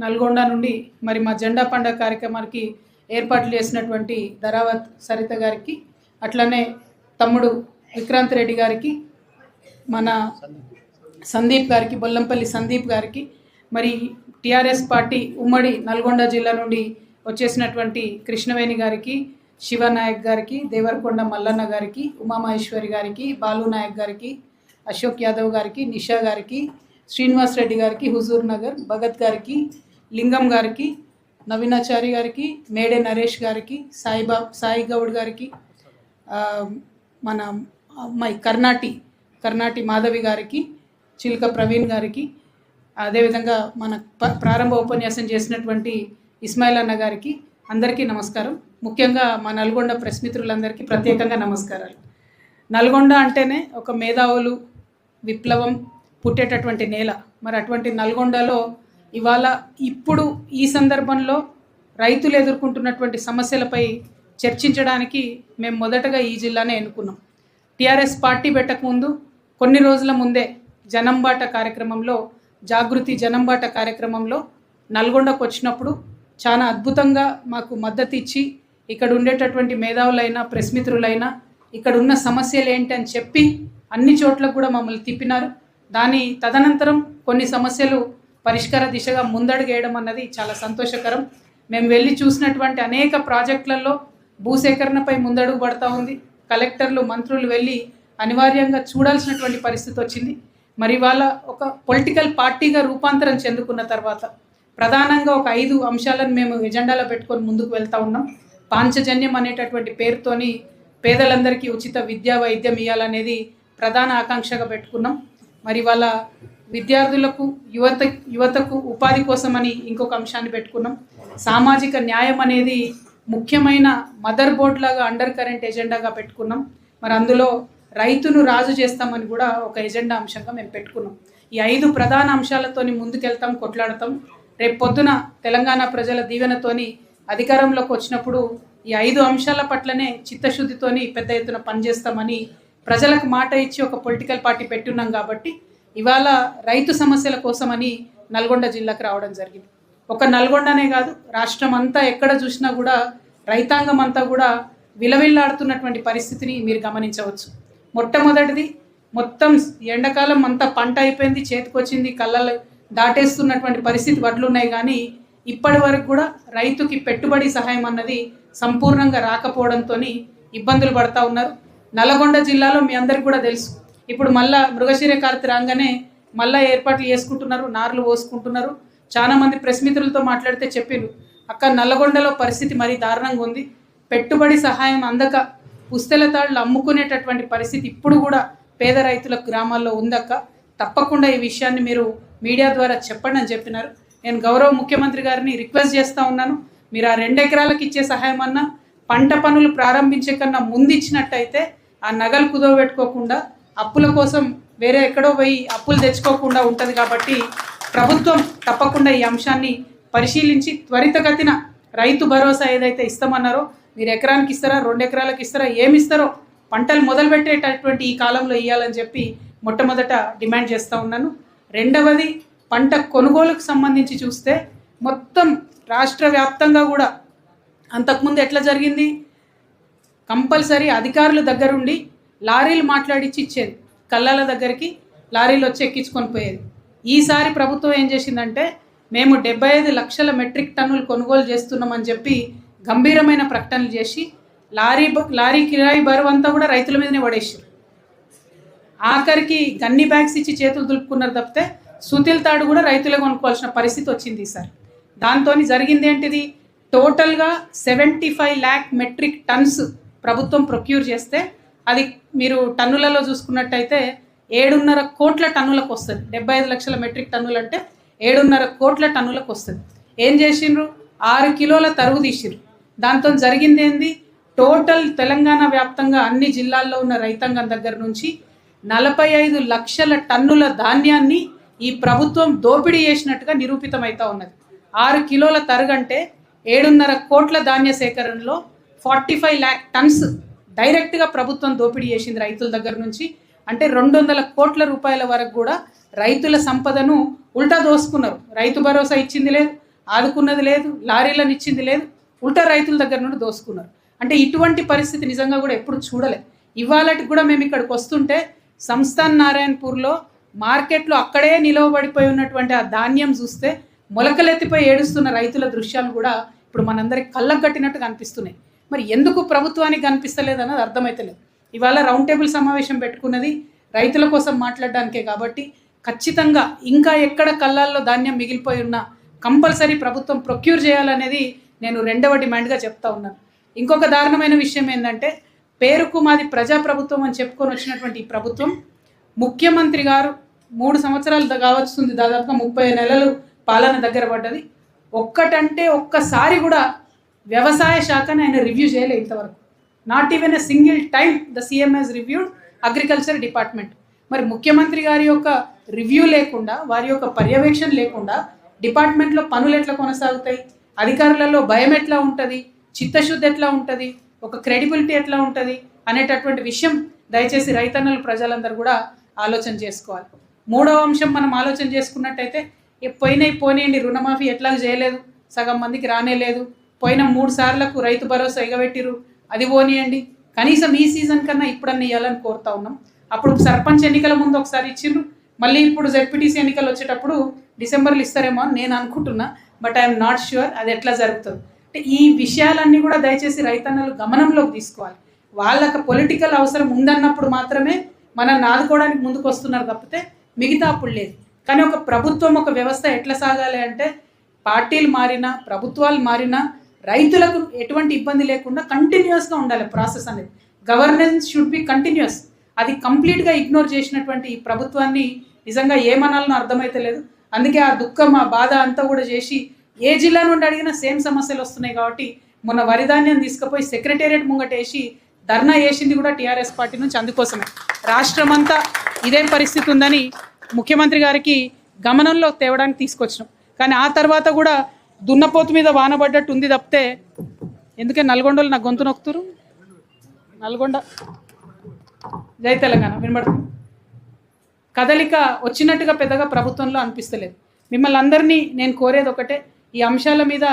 నల్గొండ నుండి మరి మా జెండా పండుగ కార్యక్రమానికి ఏర్పాట్లు చేసినటువంటి ధరావత్ సరిత గారికి, అట్లనే తమ్ముడు విక్రాంత్ రెడ్డి గారికి, మన సందీప్ గారికి, బొల్లంపల్లి సందీప్ గారికి, మరి టిఆర్ఎస్ పార్టీ ఉమ్మడి నల్గొండ జిల్లా నుండి వచ్చేసినటువంటి కృష్ణవేణి గారికి, శివనాయక్ గారికి, దేవరకొండ మల్లన్న గారికి, ఉమామహేశ్వరి గారికి, బాలు నాయక్ గారికి, అశోక్ యాదవ్ గారికి, నిషా గారికి, శ్రీనివాస్ రెడ్డి గారికి, హుజూర్ నగర్ భగత్ గారికి, లింగం గారికి, నవీనాచారి గారికి, మేడే నరేష్ గారికి, సాయి గౌడ్ గారికి, మన అమ్మాయి కర్ణాటి మాధవి గారికి, చిల్క ప్రవీణ్ గారికి, అదేవిధంగా మన ప్రారంభ ఉపన్యాసం చేసినటువంటి ఇస్మాయిల్ అన్న గారికి అందరికీ నమస్కారం. ముఖ్యంగా మా నల్గొండ ప్రెస్ మిత్రులందరికీ ప్రత్యేకంగా నమస్కారాలు. నల్గొండ అంటేనే ఒక మేధావులు, విప్లవం పుట్టేటటువంటి నేల. మరి అటువంటి నల్గొండలో ఇవాళ ఇప్పుడు ఈ సందర్భంలో రైతులు ఎదుర్కొంటున్నటువంటి సమస్యలపై చర్చించడానికి మేము మొదటగా ఈ జిల్లానే ఎన్నుకున్నాం. టిఆర్ఎస్ పార్టీ పెట్టకముందు కొన్ని రోజుల ముందే జనంబాట కార్యక్రమంలో, జాగృతి జనంబాట కార్యక్రమంలో నల్గొండకు వచ్చినప్పుడు చాలా అద్భుతంగా మాకు మద్దతు ఇచ్చి ఇక్కడ ఉండేటటువంటి మేధావులైనా, ప్రెస్ మిత్రులైనా ఇక్కడ ఉన్న సమస్యలు ఏంటి అని చెప్పి అన్ని చోట్లకు కూడా మమ్మల్ని తిప్పినారు. దాని తదనంతరం కొన్ని సమస్యలు పరిష్కార దిశగా ముందడుగేయడం అన్నది చాలా సంతోషకరం. మేము వెళ్ళి చూసినటువంటి అనేక ప్రాజెక్టులలో భూసేకరణపై ముందడుగు పడతా ఉంది. కలెక్టర్లు, మంత్రులు వెళ్ళి అనివార్యంగా చూడాల్సినటువంటి పరిస్థితి వచ్చింది. మరి ఇవాళ ఒక పొలిటికల్ పార్టీగా రూపాంతరం చెందుకున్న తర్వాత ప్రధానంగా ఒక 5 అంశాలను మేము ఎజెండాలో పెట్టుకొని ముందుకు వెళ్తూ ఉన్నాం. పాంచజన్యం అనేటటువంటి పేరుతోని పేదలందరికీ ఉచిత విద్యా వైద్యం ఇవ్వాలనేది ప్రధాన ఆకాంక్షగా పెట్టుకున్నాం. మరి వాళ్ళ విద్యార్థులకు, యువతకు ఉపాధి కోసమని ఇంకొక అంశాన్ని పెట్టుకున్నాం. సామాజిక న్యాయం అనేది ముఖ్యమైన మదర్ బోర్డ్ లాగా అండర్ కరెంట్ ఎజెండాగా పెట్టుకున్నాం. మరి అందులో రైతును రాజు చేస్తామని కూడా ఒక ఎజెండా అంశంగా మేము పెట్టుకున్నాం. ఈ 5 ప్రధాన అంశాలతోని ముందుకెళ్తాం, కొట్లాడతాం. రేపు పొద్దున తెలంగాణ ప్రజల దీవెనతోని అధికారంలోకి వచ్చినప్పుడు ఈ 5 అంశాల పట్లనే చిత్తశుద్ధితోని పెద్ద ఎత్తున పనిచేస్తామని ప్రజలకు మాట ఇచ్చి ఒక పొలిటికల్ పార్టీ పెట్టున్నాం. కాబట్టి ఇవాళ రైతు సమస్యల కోసమని నల్గొండ జిల్లాకు రావడం జరిగింది. ఒక నల్గొండనే కాదు, రాష్ట్రం అంతా ఎక్కడ చూసినా కూడా రైతాంగం అంతా కూడా విలవిల్లాడుతున్నటువంటి పరిస్థితిని మీరు గమనించవచ్చు. మొట్టమొదటిది, మొత్తం ఎండాకాలం అంతా పంట అయిపోయింది, చేతికొచ్చింది, కళ్ళలు దాటేస్తున్నటువంటి పరిస్థితి వడ్లు ఉన్నాయి. కానీ ఇప్పటి వరకు కూడా రైతుకి పెట్టుబడి సహాయం అన్నది సంపూర్ణంగా రాకపోవడంతో ఇబ్బందులు పడతా ఉన్నారు. నల్గొండ జిల్లాలో మీ అందరికి కూడా తెలుసు, ఇప్పుడు మళ్ళా మృగశిర కార్తె రాగానే మళ్ళీ ఏర్పాట్లు చేసుకుంటున్నారు, నార్లు పోసుకుంటున్నారు. చాలామంది ప్రెస్ మిత్రులతో మాట్లాడితే చెప్పారు, అక్క నల్గొండలో పరిస్థితి మరీ దారుణంగా ఉంది, పెట్టుబడి సహాయం అందక పుస్తెల తాళ్ళు అమ్ముకునేటటువంటి పరిస్థితి ఇప్పుడు కూడా పేద రైతుల గ్రామాల్లో ఉందక్క. తప్పకుండా ఈ విషయాన్ని మీరు మీడియా ద్వారా చెప్పండి అని చెప్పినారు. నేను గౌరవ ముఖ్యమంత్రి గారిని రిక్వెస్ట్ చేస్తూ ఉన్నాను, మీరు ఆ 2 ఎకరాలకు ఇచ్చే సహాయం అన్నా పంట పనులు ప్రారంభించే కన్నా ముందు ఇచ్చినట్టయితే ఆ నగలు కుదవబెట్టుకోకుండా అప్పుల కోసం వేరే ఎక్కడో పోయి అప్పులు తెచ్చుకోకుండా ఉంటుంది. కాబట్టి ప్రభుత్వం తప్పకుండా ఈ అంశాన్ని పరిశీలించి త్వరితగతిన రైతు భరోసా ఏదైతే ఇస్తామన్నారో, మీరు ఎకరానికి ఇస్తారా, 2 ఎకరాలకు ఇస్తారా, ఏమి ఇస్తారో పంటలు మొదలుపెట్టేటటువంటి ఈ కాలంలో ఇవ్వాలని చెప్పి మొట్టమొదట డిమాండ్ చేస్తూ ఉన్నాను. రెండవది, పంట కొనుగోలుకు సంబంధించి చూస్తే మొత్తం రాష్ట్ర వ్యాప్తంగా కూడా అంతకుముందు ఎట్లా జరిగింది, కంపల్సరీ అధికారుల దగ్గరుండి లారీలు మాట్లాడించి ఇచ్చేది, కళ్ళాల దగ్గరికి లారీలు వచ్చి ఎక్కించుకొని పోయేది. ఈసారి ప్రభుత్వం ఏం చేసిందంటే, మేము 75 లక్షల మెట్రిక్ టన్నులు కొనుగోలు చేస్తున్నామని చెప్పి గంభీరమైన ప్రకటనలు చేసి లారీ కిరాయి బరువు అంతా కూడా రైతుల మీదనే పడేసారు. ఆఖరికి గన్ని బ్యాగ్స్ ఇచ్చి చేతులు దులుపుకున్నారు తప్పితే సుతిల్ తాడు కూడా రైతులే కొనుక్కోవాల్సిన పరిస్థితి వచ్చింది ఈసారి. దాంతో జరిగింది ఏంటిది, టోటల్గా 75 lakh మెట్రిక్ టన్స్ ప్రభుత్వం ప్రొక్యూర్ చేస్తే అది మీరు టన్నులలో చూసుకున్నట్టయితే 7.5 కోట్ల టన్నులకు వస్తుంది. 75 లక్షల మెట్రిక్ టన్నులు అంటే 7.5 కోట్ల టన్నులకు వస్తుంది. ఏం చేసిండ్రు, 6 కిలోల తరుగు తీసిర్రు. దాంతో జరిగింది ఏంది, టోటల్ తెలంగాణ వ్యాప్తంగా అన్ని జిల్లాల్లో ఉన్న రైతాంగం దగ్గర నుంచి 45 లక్షల టన్నుల ధాన్యాన్ని ఈ ప్రభుత్వం దోపిడీ చేసినట్టుగా నిరూపితమవుతా ఉన్నది. 6 కిలోల తరుగంటే 7.5 కోట్ల ధాన్య సేకరణలో 45 lakh టన్స్ డైరెక్ట్గా ప్రభుత్వం దోపిడీ చేసింది రైతుల దగ్గర నుంచి. అంటే 200 కోట్ల రూపాయల వరకు కూడా రైతుల సంపదను ఉల్టా దోసుకున్నారు. రైతు భరోసా ఇచ్చింది లేదు, ఆదుకున్నది లేదు, లారీలను ఇచ్చింది లేదు, ఉల్టా రైతుల దగ్గర నుండి దోసుకున్నారు. అంటే ఇటువంటి పరిస్థితి నిజంగా కూడా ఎప్పుడు చూడలే. ఇవాళకి కూడా మేము ఇక్కడికి వస్తుంటే సంస్థాన్ నారాయణపూర్లో మార్కెట్లో అక్కడే నిలవబడిపోయి ఉన్నటువంటి ఆ ధాన్యం చూస్తే మొలకలెత్తిపోయి ఏడుస్తున్న రైతుల దృశ్యాలు కూడా ఇప్పుడు మనందరికి కళ్ళకు కట్టినట్టుగా అనిపిస్తున్నాయి. మరి ఎందుకు ప్రభుత్వానికి కనిపిస్తలేదు అన్నది అర్థమైతలేదు. ఇవాళ రౌండ్ టేబుల్ సమావేశం పెట్టుకున్నది రైతుల కోసం మాట్లాడడానికే కాబట్టి ఖచ్చితంగా ఇంకా ఎక్కడ కళ్ళాల్లో ధాన్యం మిగిలిపోయి ఉన్నా కంపల్సరీ ప్రభుత్వం ప్రొక్యూర్ చేయాలనేది నేను రెండవ డిమాండ్గా చెప్తా ఉన్నాను. ఇంకొక దారుణమైన విషయం ఏంటంటే పేరుకు మాది ప్రజాప్రభుత్వం అని చెప్పుకొని వచ్చినటువంటి ఈ ప్రభుత్వం ముఖ్యమంత్రి గారు 3 సంవత్సరాలు కావస్తుంది, దాదాపుగా 30 నెలలు పాలన దగ్గర పడ్డది. ఒక్కసారి కూడా వ్యవసాయ శాఖను ఆయన రివ్యూ చేయలేదు ఇంతవరకు. Not even a single time the CM has reviewed agriculture department. మరి ముఖ్యమంత్రి గారి యొక్క రివ్యూ లేకుండా, వారి యొక్క పర్యవేక్షణ లేకుండా డిపార్ట్మెంట్లో పనులు ఎట్లా కొనసాగుతాయి, అధికారులలో భయం ఎట్లా ఉంటుంది, చిత్తశుద్ధి ఎట్లా ఉంటుంది, ఒక క్రెడిబిలిటీ ఎట్లా ఉంటుంది అనేటటువంటి విషయం దయచేసి రైతన్నలు ప్రజలందరూ కూడా ఆలోచన చేసుకోవాలి. మూడవ అంశం మనం ఆలోచన చేసుకున్నట్టయితే పోనీయండి, రుణమాఫీ ఎట్లా చేయలేదు, సగం మందికి రానే లేదు, పోయిన 3 సార్లకు రైతు భరోసా ఎగబెట్టిరు, అది పోనీయండి, కనీసం ఈ సీజన్ కన్నా ఇప్పుడన్నా ఇవ్వాలని కోరుతా ఉన్నాం. అప్పుడు సర్పంచ్ ఎన్నికల ముందు ఒకసారి ఇచ్చిండ్రు, మళ్ళీ ఇప్పుడు జెడ్పీటీసీ ఎన్నికలు వచ్చేటప్పుడు డిసెంబర్లో ఇస్తారేమో అని నేను అనుకుంటున్నా. బట్ ఐఎమ్ నాట్ ష్యూర్ అది ఎట్లా జరుగుతుంది. అంటే ఈ విషయాలన్నీ కూడా దయచేసి రైతన్నలు గమనంలోకి తీసుకోవాలి. వాళ్ళకి పొలిటికల్ అవసరం ఉందన్నప్పుడు మాత్రమే మనల్ని ఆదుకోవడానికి ముందుకు వస్తున్నారు తప్పితే మిగతా అప్పుడు లేదు. కానీ ఒక ప్రభుత్వం, ఒక వ్యవస్థ ఎట్లా సాగాలి అంటే పార్టీలు మారినా, ప్రభుత్వాలు మారినా రైతులకు ఎటువంటి ఇబ్బంది లేకుండా కంటిన్యూస్గా ఉండాలి ప్రాసెస్ అనేది. Governance should be continuous. అది కంప్లీట్గా ఇగ్నోర్ చేసినటువంటి ఈ ప్రభుత్వాన్ని నిజంగా ఏమనాలనో అర్థమైతే లేదు. అందుకే ఆ దుఃఖం, ఆ బాధ అంతా కూడా చేసి ఏ జిల్లా నుండి అడిగినా సేమ్ సమస్యలు వస్తున్నాయి. కాబట్టి మొన్న వరిధాన్యం తీసుకుపోయి సెక్రటేరియట్ ముంగటేసి ధర్నా వేసింది కూడా టీఆర్ఎస్ పార్టీ నుంచి. అందుకోసమే రాష్ట్రం అంతా ఇదే పరిస్థితి ఉందని ముఖ్యమంత్రి గారికి గమనంలో తేవడానికి తీసుకొచ్చినాం. కానీ ఆ తర్వాత కూడా దున్నపోతు మీద వానబడ్డట్టు ఉంది తప్పితే, ఎందుకే నల్గొండలు నా గొంతు నొక్కుతురు, నల్గొండ జై తెలంగాణ వినబడుతుంది, కదలిక వచ్చినట్టుగా పెద్దగా ప్రభుత్వంలో అనిపిస్తలేదు. మిమ్మల్ని అందరినీ నేను కోరేది ఒకటే, ఈ అంశాల మీద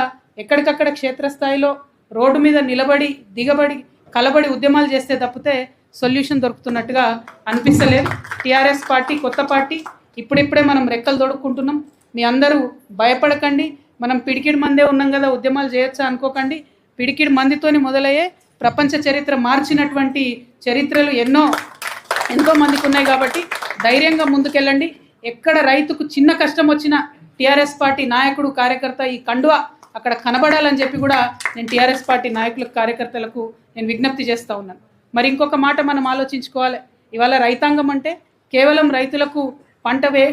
ఎక్కడికక్కడ క్షేత్రస్థాయిలో రోడ్డు మీద నిలబడి, దిగబడి, కలబడి ఉద్యమాలు చేస్తే తప్పితే సొల్యూషన్ దొరుకుతున్నట్టుగా అనిపిస్తలేదు. టీఆర్ఎస్ పార్టీ కొత్త పార్టీ, ఇప్పుడిప్పుడే మనం రెక్కలు తొడుక్కుంటున్నాం. మీ అందరూ భయపడకండి. మనం పిడికిడి మందే ఉన్నాం కదా, ఉద్యమాలు చేయొచ్చా అనుకోకండి. పిడికిడి మందితోని మొదలయ్యే ప్రపంచ చరిత్ర మార్చినటువంటి చరిత్రలు ఎంతో మందికి ఉన్నాయి. కాబట్టి ధైర్యంగా ముందుకెళ్ళండి. ఎక్కడ రైతుకు చిన్న కష్టం వచ్చినా టీఆర్ఎస్ పార్టీ నాయకుడు, కార్యకర్త ఈ కండువా అక్కడ కనబడాలని చెప్పి కూడా నేను టీఆర్ఎస్ పార్టీ నాయకులకు, కార్యకర్తలకు నేను విజ్ఞప్తి చేస్తూ ఉన్నాను. మరి ఇంకొక మాట మనం ఆలోచించుకోవాలి. ఇవాళ రైతాంగం అంటే కేవలం రైతులకు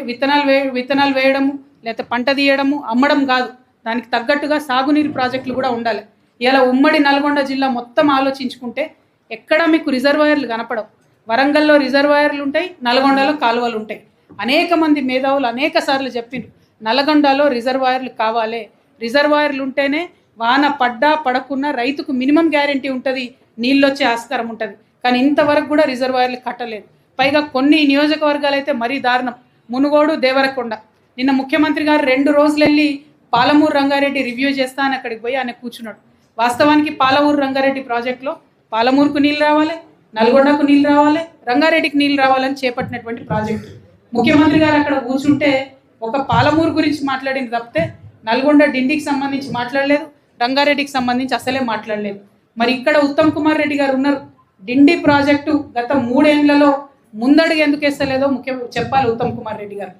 విత్తనాలు వేయడము, లేకపోతే పంట తీయడము, అమ్మడం కాదు. దానికి తగ్గట్టుగా సాగునీరు ప్రాజెక్టులు కూడా ఉండాలి. ఇలా ఉమ్మడి నల్గొండ జిల్లా మొత్తం ఆలోచించుకుంటే ఎక్కడ మీకు రిజర్వాయర్లు కనపడవు. వరంగల్లో రిజర్వాయర్లు ఉంటాయి, నల్గొండలో కాలువలు ఉంటాయి. అనేక మంది మేధావులు అనేక సార్లు చెప్పిండ్రు, నల్గొండలో రిజర్వాయర్లు కావాలి. రిజర్వాయర్లు ఉంటేనే వాన పడ్డా పడకున్నా రైతుకు మినిమం గ్యారంటీ ఉంటుంది, నీళ్ళు వచ్చే ఆస్కారం ఉంటుంది. కానీ ఇంతవరకు కూడా రిజర్వాయర్లు కట్టలేదు. పైగా కొన్ని నియోజకవర్గాలు అయితే మరీ దారుణం, మునుగోడు, దేవరకొండ. నిన్న ముఖ్యమంత్రి గారు 2 రోజులు వెళ్ళి పాలమూరు రంగారెడ్డి రివ్యూ చేస్తా అని అక్కడికి పోయి ఆయన కూర్చున్నాడు. వాస్తవానికి పాలమూరు రంగారెడ్డి ప్రాజెక్టులో పాలమూరుకు నీళ్ళు రావాలి, నల్గొండకు నీళ్ళు రావాలి, రంగారెడ్డికి నీళ్ళు రావాలని చేపట్టినటువంటి ప్రాజెక్టు. ముఖ్యమంత్రి గారు అక్కడ కూర్చుంటే ఒక పాలమూరు గురించి మాట్లాడింది తప్పితే నల్గొండ డిండికి సంబంధించి మాట్లాడలేదు, రంగారెడ్డికి సంబంధించి అసలే మాట్లాడలేదు. మరి ఇక్కడ ఉత్తమ్ కుమార్ రెడ్డి గారు ఉన్నారు. డిండి ప్రాజెక్టు గత 3 ఏళ్లలో ముందడుగు ఎందుకు వేస్తలేదో చెప్పాలి ఉత్తమ్ కుమార్ రెడ్డి గారు.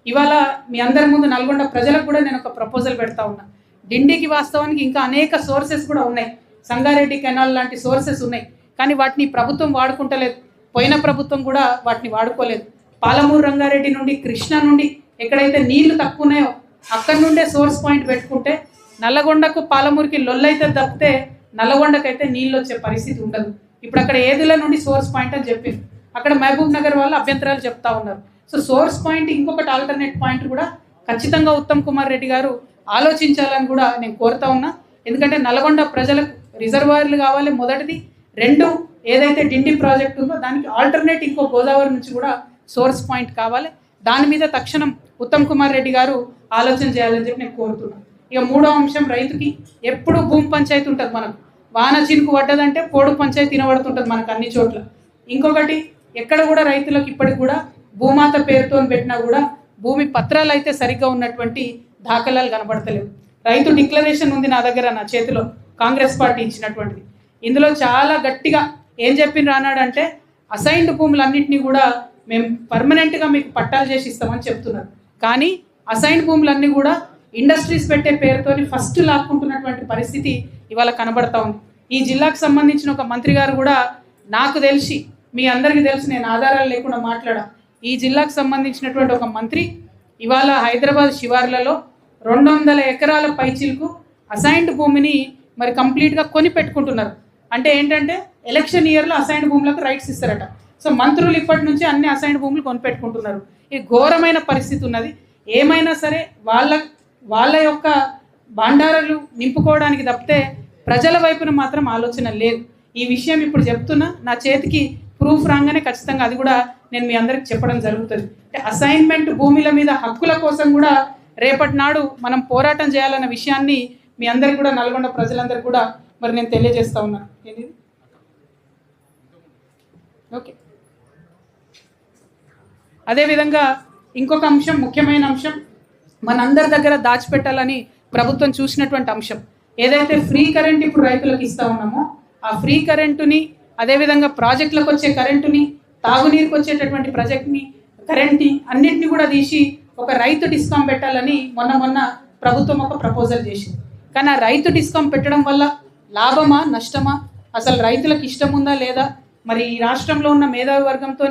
ఇవాళ మీ అందరి ముందు నల్గొండ ప్రజలకు కూడా నేను ఒక ప్రపోజల్ పెడతా ఉన్నా. డిండికి వాస్తవానికి ఇంకా అనేక సోర్సెస్ కూడా ఉన్నాయి, సంగారెడ్డి కెనాల్ లాంటి సోర్సెస్ ఉన్నాయి. కానీ వాటిని ప్రభుత్వం వాడుకుంటలేదు, పోయిన ప్రభుత్వం కూడా వాటిని వాడుకోలేదు. పాలమూరు రంగారెడ్డి నుండి, కృష్ణ నుండి ఎక్కడైతే నీళ్లు తక్కువ ఉన్నాయో అక్కడి నుండే సోర్స్ పాయింట్ పెట్టుకుంటే నల్లగొండకు పాలమూరుకి లొల్లైతే తప్పితే నల్లగొండకైతే నీళ్ళు వచ్చే పరిస్థితి ఉండదు. ఇప్పుడు అక్కడ ఏదుల నుండి సోర్స్ పాయింట్ అని చెప్పింది, అక్కడ మహబూబ్ నగర్ వాళ్ళు అభ్యంతరాలు చెప్తా ఉన్నారు. సో సోర్స్ పాయింట్, ఇంకొకటి ఆల్టర్నేట్ పాయింట్ కూడా ఖచ్చితంగా ఉత్తమ్ కుమార్ రెడ్డి గారు ఆలోచించాలని కూడా నేను కోరుతా ఉన్నా. ఎందుకంటే నల్గొండ ప్రజలకు రిజర్వాయర్లు కావాలి మొదటిది, 2 ఏదైతే డిండి ప్రాజెక్ట్ ఉందో దానికి ఆల్టర్నేట్ ఇంకో గోదావరి నుంచి కూడా సోర్స్ పాయింట్ కావాలి. దాని మీద తక్షణం ఉత్తమ్ కుమార్ రెడ్డి గారు ఆలోచన చేయాలని చెప్పి నేను కోరుతున్నాను. ఇక మూడో అంశం రైతుకి ఎప్పుడు భూమి పంచాయతీ ఉంటుంది. మనకు వాన చినుకు పడ్డదంటే పోడు పంచాయతీ తినబడుతుంటుంది మనకు అన్ని చోట్ల. ఇంకొకటి ఎక్కడ కూడా రైతులకు ఇప్పటికి కూడా భూమాత పేరుతో పెట్టినా కూడా భూమి పత్రాలు అయితే సరిగ్గా ఉన్నటువంటి దాఖలాలు కనబడతలేవు. రైతు డిక్లరేషన్ ఉంది నా దగ్గర, నా చేతిలో, కాంగ్రెస్ పార్టీ ఇచ్చినటువంటిది. ఇందులో చాలా గట్టిగా ఏం చెప్పిన రానాడంటే అసైన్డ్ భూములన్నింటినీ కూడా మేము పర్మనెంట్గా మీకు పట్టాలు చేసి ఇస్తామని చెప్తున్నారు. కానీ అసైన్డ్ భూములన్నీ కూడా ఇండస్ట్రీస్ పెట్టే పేరుతో ఫస్ట్ లాక్కుంటున్నటువంటి పరిస్థితి ఇవాళ కనబడతా ఉంది. ఈ జిల్లాకు సంబంధించిన ఒక మంత్రి గారు కూడా నాకు తెలిసి, మీ అందరికీ తెలిసి, నేను ఆధారాలు లేకుండా మాట్లాడా, ఈ జిల్లాకు సంబంధించినటువంటి ఒక మంత్రి ఇవాళ హైదరాబాద్ శివార్లలో 200 ఎకరాల పైచిలకు అసైన్డ్ భూమిని మరి కంప్లీట్గా కొని పెట్టుకుంటున్నారు. అంటే ఏంటంటే ఎలక్షన్ ఇయర్లో అసైన్డ్ భూములకు రైట్స్ ఇస్తారట. సో మంత్రులు ఇప్పటి నుంచి అన్ని అసైన్డ్ భూములు కొనిపెట్టుకుంటున్నారు. ఈ ఘోరమైన పరిస్థితి ఉన్నది. ఏమైనా సరే వాళ్ళ యొక్క బండారాలు నింపుకోవడానికి తప్పితే ప్రజల వైపున మాత్రం ఆలోచన లేదు. ఈ విషయం ఇప్పుడు చెప్తున్నా, నా చేతికి ప్రూఫ్ రాగానే ఖచ్చితంగా అది కూడా నేను మీ అందరికి చెప్పడం జరుగుతుంది. అంటే అసైన్మెంట్ భూముల మీద హక్కుల కోసం కూడా రేపటి నాడు మనం పోరాటం చేయాలన్న విషయాన్ని మీ అందరికి కూడా, నల్గొండ ప్రజలందరికీ కూడా మరి నేను తెలియజేస్తా ఉన్నాను. ఏంటి ఓకే. అదేవిధంగా ఇంకొక అంశం, ముఖ్యమైన అంశం, మనందరి దగ్గర దాచిపెట్టాలని ప్రభుత్వం చూసినటువంటి అంశం ఏదైతే ఫ్రీ కరెంట్ ఇప్పుడు రైతులకు ఇస్తా ఉన్నామో, ఆ ఫ్రీ కరెంటుని, అదేవిధంగా ప్రాజెక్టులకు వచ్చే కరెంటుని, తాగునీరుకు వచ్చేటటువంటి ప్రాజెక్ట్ని, కరెంట్ని అన్నింటినీ కూడా తీసి ఒక రైతు డిస్కామ్ పెట్టాలని మొన్న ప్రభుత్వం ఒక ప్రపోజల్ చేసింది. కానీ ఆ రైతు డిస్కామ్ పెట్టడం వల్ల లాభమా నష్టమా, అసలు రైతులకు ఇష్టం ఉందా లేదా, మరి ఈ రాష్ట్రంలో ఉన్న మేధావి వర్గంతో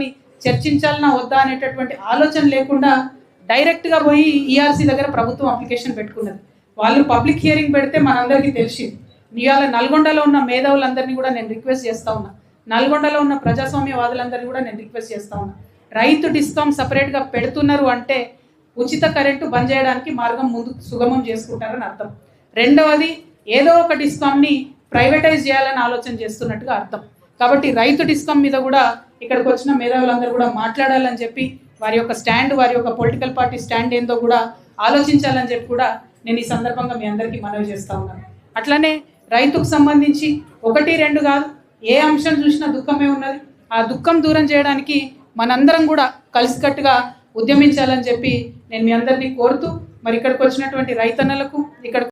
చర్చించాలన్నా వద్దా అనేటటువంటి ఆలోచన లేకుండా డైరెక్ట్గా పోయి ఈఆర్సీ దగ్గర ప్రభుత్వం అప్లికేషన్ పెట్టుకున్నది. వాళ్ళు పబ్లిక్ హియరింగ్ పెడితే మనందరికీ తెలిసింది. ఇవాళ నల్గొండలో ఉన్న మేధావులందరినీ కూడా నేను రిక్వెస్ట్ చేస్తూ ఉన్నా, నల్గొండలో ఉన్న ప్రజాస్వామ్యవాదులందరినీ కూడా నేను రిక్వెస్ట్ చేస్తూ ఉన్నా, రైతు డిస్కామ్ సపరేట్గా పెడుతున్నారు అంటే ఉచిత కరెంటు బంద్ చేయడానికి మార్గం ముందు సుగమం చేసుకుంటారని అర్థం. రెండవది, ఏదో ఒక డిస్కామ్ని ప్రైవేటైజ్ చేయాలని ఆలోచన చేస్తున్నట్టుగా అర్థం. కాబట్టి రైతు డిస్కామ్ మీద కూడా ఇక్కడికి వచ్చిన మేధావులందరూ కూడా మాట్లాడాలని చెప్పి, వారి యొక్క స్టాండ్, వారి యొక్క పొలిటికల్ పార్టీ స్టాండ్ ఏందో కూడా ఆలోచించాలని చెప్పి కూడా నేను ఈ సందర్భంగా మీ అందరికీ మనవి చేస్తూ ఉన్నాను. అట్లనే రైతుకు సంబంధించి 1, 2 కాదు, ఏ అంశం చూసినా దుఃఖమే ఉన్నది. ఆ దుఃఖం దూరం చేయడానికి మనందరం కూడా కలిసికట్టుగా ఉద్యమించాలని చెప్పి నేను మీ అందరినీ కోరుతూ, మరి ఇక్కడికి వచ్చినటువంటి రైతన్నలకు, ఇక్కడ